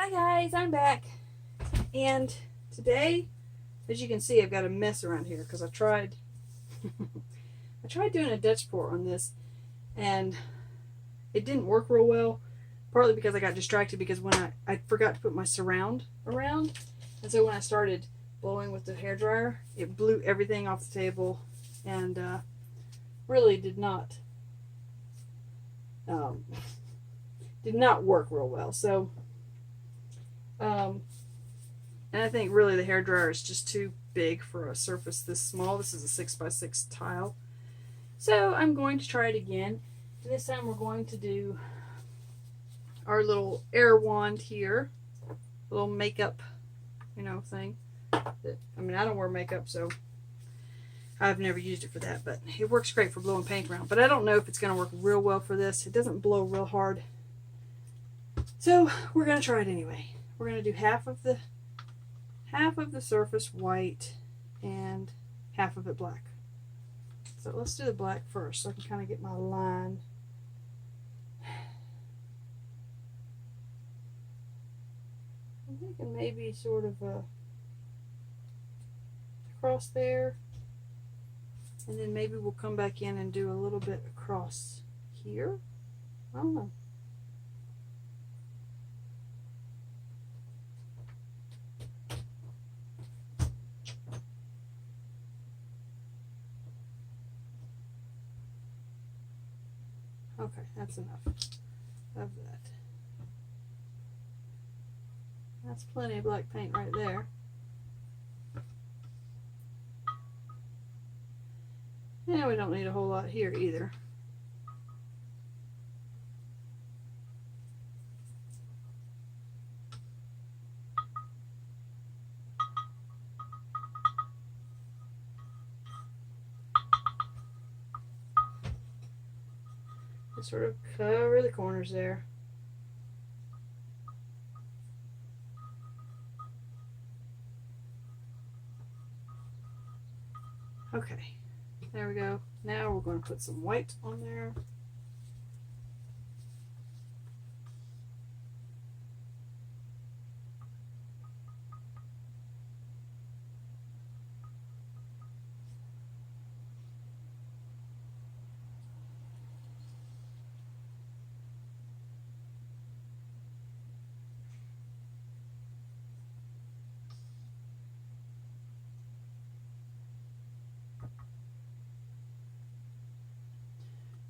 Hi guys, I'm back. And today, as you can see, I've got a mess around here because I tried doing a Dutch pour on this and it didn't work real well, partly because I got distracted because when I forgot to put my surround around, and so when I started blowing with the hairdryer, it blew everything off the table and really did not work real well. So and I think really the hairdryer is just too big for a surface this small. This is a 6x6 tile. So I'm going to try it again. And this time we're going to do our little air wand here. Little makeup, thing. I don't wear makeup, so I've never used it for that. But it works great for blowing paint around. But I don't know if it's going to work real well for this. It doesn't blow real hard. So we're going to try it anyway. We're going to do half of the surface white and half of it black. So let's do the black first so I can kind of get my line. I'm thinking maybe sort of across there, and then maybe we'll come back in and do a little bit across here. I don't know. Okay, that's enough of that. That's plenty of black paint right there. And we don't need a whole lot here either. Just sort of cover the corners there. Okay, there we go. Now we're going to put some white on there.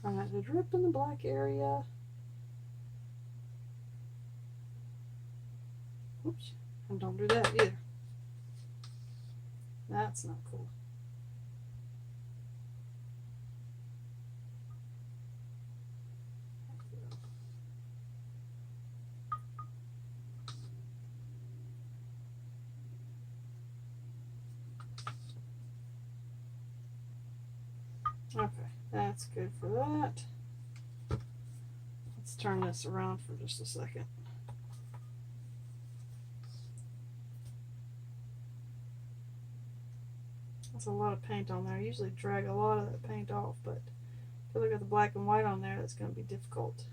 Try not to drip in the black area. Oops, and don't do that either. That's not cool. Okay, that's good for that. Let's turn this around for just a second. That's a lot of paint on there. I usually drag a lot of that paint off, but because I got the black and white on there, that's going to be difficult.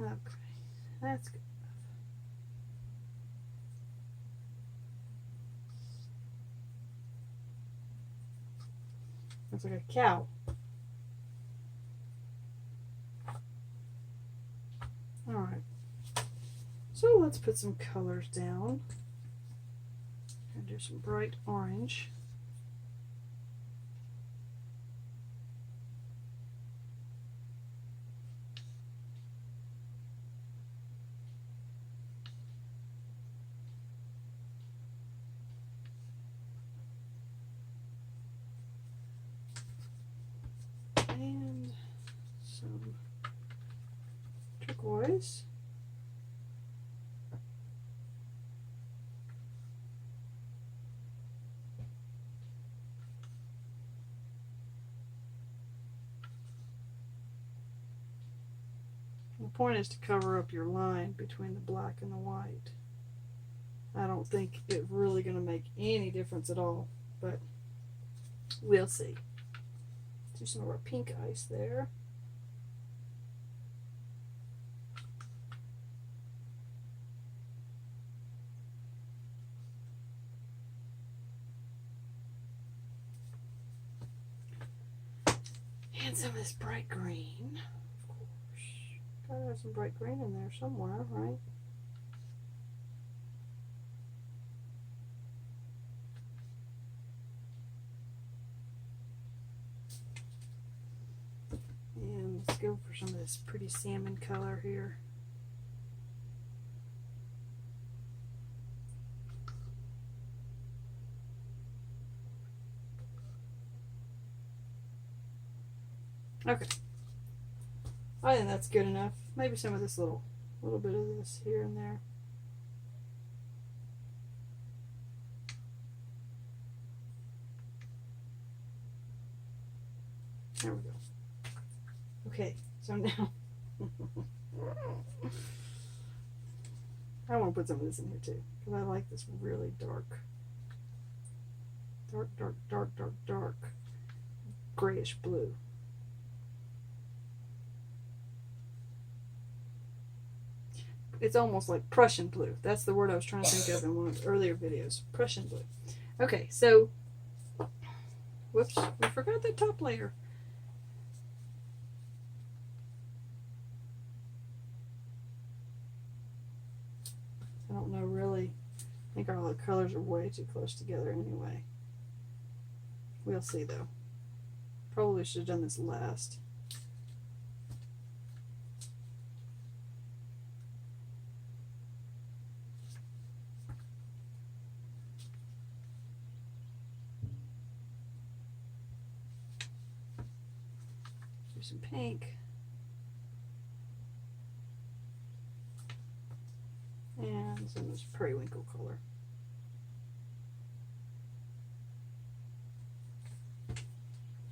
Okay, that's good. Looks like a cow. Alright. So let's put some colors down. And do some bright orange. And some turquoise. The point is to cover up your line between the black and the white. I don't think it's really going to make any difference at all, but we'll see. Do some of our pink ice there. And some of this bright green, of course. Gotta have some bright green in there somewhere, right? And let's go for some of this pretty salmon color here. Okay, I think that's good enough. Maybe some of this little bit of this here and there. There we go. Okay, so now I want to put some of this in here too, because I like this really dark grayish blue. It's almost like Prussian blue. That's the word I was trying to think of in one of the earlier videos. Prussian blue. Okay, so, whoops, we forgot the top layer. I don't know really. I think all the colors are way too close together anyway. We'll see though. Probably should have done this last. Do some pink. And some of this periwinkle color.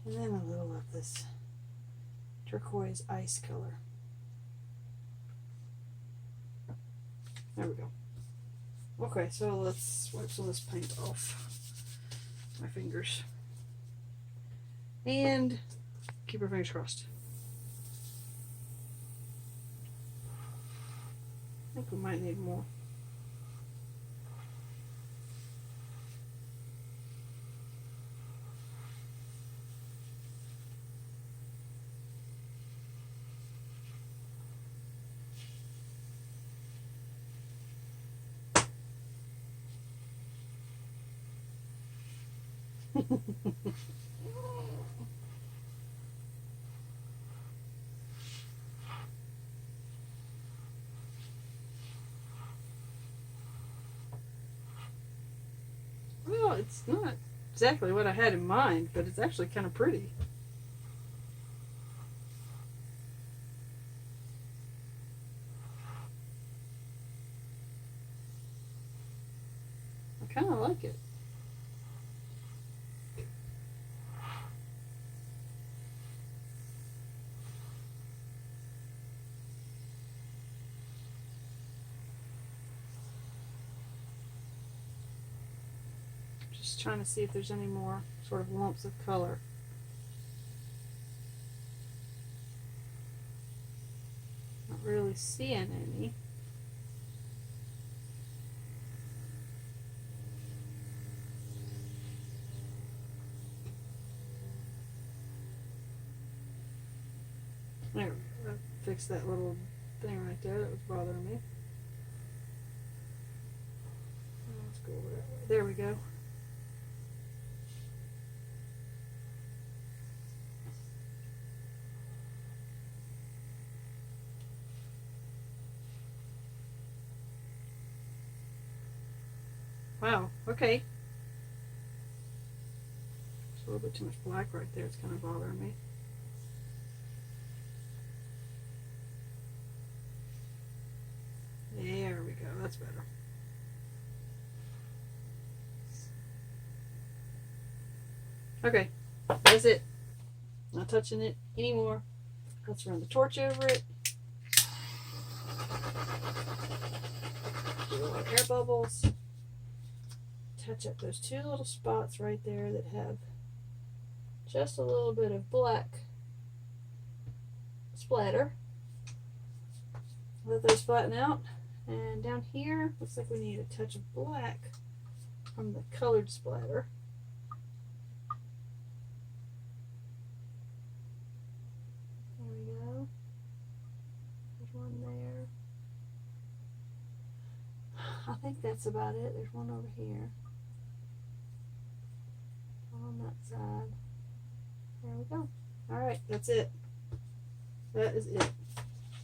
And then a little of this turquoise ice color. There we go. Okay, so let's wipe some of this paint off my fingers. And keep our fingers crossed. I think we might need more. Well, it's not exactly what I had in mind, but it's actually kind of pretty. I kind of like it. Just trying to see if there's any more sort of lumps of color. Not really seeing any. There, that fixed that little thing right there that was bothering me. Let's go over that way. There we go. Wow, okay. There's a little bit too much black right there. It's kind of bothering me. There we go. That's better. Okay, that's it. Not touching it anymore. Let's run the torch over it. Do a lot of air bubbles. Touch up those two little spots right there that have just a little bit of black splatter. Let those flatten out. And down here, looks like we need a touch of black from the colored splatter. think that's about it. There's one over here. One on that side. There we go. Alright, that's it. That is it.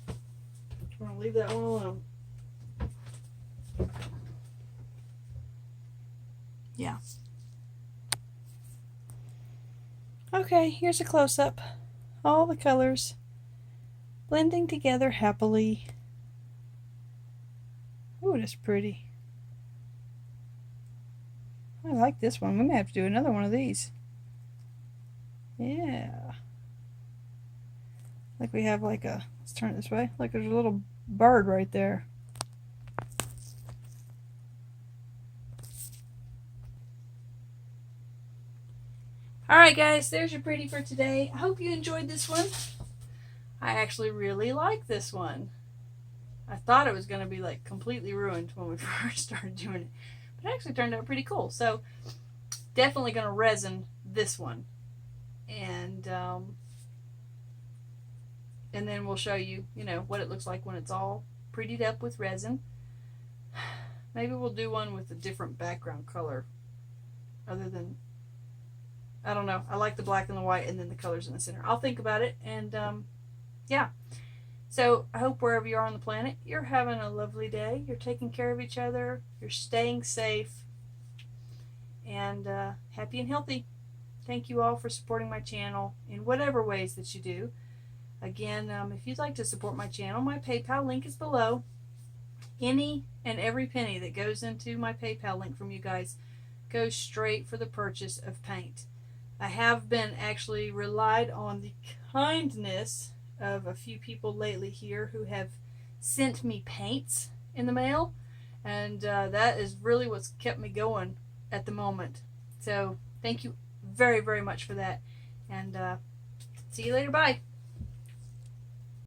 I'm going to leave that one alone. Yeah. Okay, here's a close-up. All the colors blending together happily. Ooh, that's pretty. I like this one. We may have to do another one of these. Yeah. Like we have like a, let's turn it this way. Like there's a little bird right there. Alright guys, there's your pretty for today. I hope you enjoyed this one. I actually really like this one. I thought it was going to be like completely ruined when we first started doing it. But it actually turned out pretty cool. So definitely going to resin this one. And then we'll show you, you know, what it looks like when it's all prettied up with resin. Maybe we'll do one with a different background color other than, I don't know. I like the black and the white and then the colors in the center. I'll think about it. And yeah. So I hope wherever you are on the planet, you're having a lovely day. You're taking care of each other. You're staying safe. And happy and healthy. Thank you all for supporting my channel in whatever ways that you do. Again, if you'd like to support my channel, my PayPal link is below. Any and every penny that goes into my PayPal link from you guys goes straight for the purchase of paint. I have been actually relied on the kindness of a few people lately here who have sent me paints in the mail, and that is really what's kept me going at the moment. So thank you very, very much for that, and see you later. Bye.